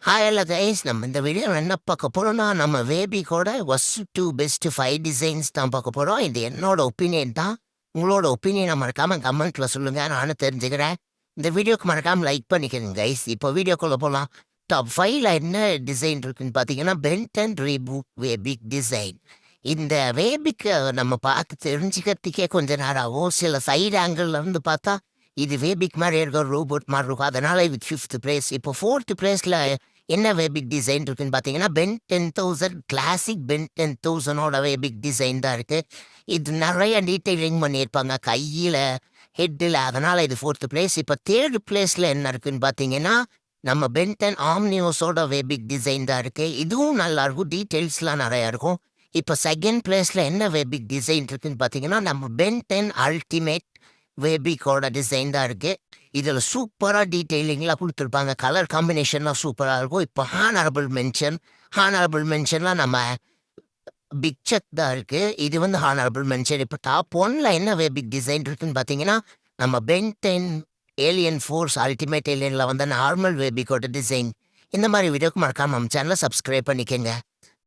Hi hello guys, நம்ம இந்த video என்ன பார்க்க போறோம்னா, நம்ம வேபிக்கோட ஒஸ்ட் டூ பெஸ்ட் 5 டிசைன்ஸ் தான் பார்க்க போறோம். இது என்னோட ஒப்பீனியன் தான். உங்களோட ஒப்பீனியனை மறக்காம கமெண்ட்ல சொல்லுங்க, நானும் தெரிஞ்சுக்கிறேன். இந்த வீடியோக்கு மறக்காம லைக் பண்ணிக்கோங்க கைஸ். இப்போ வீடியோக்குள்ள போகலாம். டாப் 5ல என்ன டிசைன் இருக்குன்னு பார்த்தீங்கன்னா, பென்டன் ரீபூட் வேபிக் டிசைன். இந்த வேபிக்கு நம்ம பார்த்து தெரிஞ்சுக்கிறதுக்கே கொஞ்ச நேரம் ஆகும். சில சைடு ஆங்கிள் இருந்து பார்த்தா இது வேபிக் மாதிரி இருக்க ரோபோட் மாதிரி இருக்கும். அதனால இது 5th பிளேஸ். இப்போ 4th பிளேஸ்ல என்ன வேபிக் டிசைன் இருக்குன்னு பார்த்தீங்கன்னா, பென் 10,000 கிளாசிக் பென் 10,000ஓட வேபிக் டிசைன் தான் இருக்கு. இது நிறைய டீட்டெயிலிங் பண்ணியிருப்பாங்க கையில், ஹெட்டில். அதனால இது 4th பிளேஸ். இப்போ 3rd பிளேஸ்ல என்ன இருக்குன்னு பார்த்தீங்கன்னா, நம்ம பென்டன் ஆம்னியோஸோட வேபிக் டிசைன் தான் இருக்கு. இதுவும் நல்லா இருக்கும், டீட்டெயில்ஸ்லாம் நிறையா இருக்கும். இப்போ 2nd பிளேஸ்ல என்ன வேபிக் டிசைன் இருக்குன்னு பார்த்தீங்கன்னா, நம்ம பென்டன் அல்டிமேட் வேபிக்கோட டிசைன் தான் இருக்கு. இதில் சூப்பராக டீட்டெயிலிங்லாம் கொடுத்துருப்பாங்க. கலர் காம்பினேஷன்லாம் சூப்பராக இருக்கும். இப்போ ஹானரபிள் மென்ஷன்லாம் நம்ம பிக் செக் தான் இருக்கு. இது வந்து ஹானரபிள் மென்ஷன். இப்போ டாப் 1ல என்ன வேபிக் டிசைன் இருக்குன்னு பார்த்தீங்கன்னா, நம்ம பென் 10 ஏலியன் ஃபோர்ஸ் அல்டிமேட் ஏலியனில் வந்த நார்மல் வேபிக்கோட டிசைன். இந்த மாதிரி வீடியோக்கு மறக்காம நம்ம சேனலை சப்ஸ்கிரைப் பண்ணிக்கோங்க.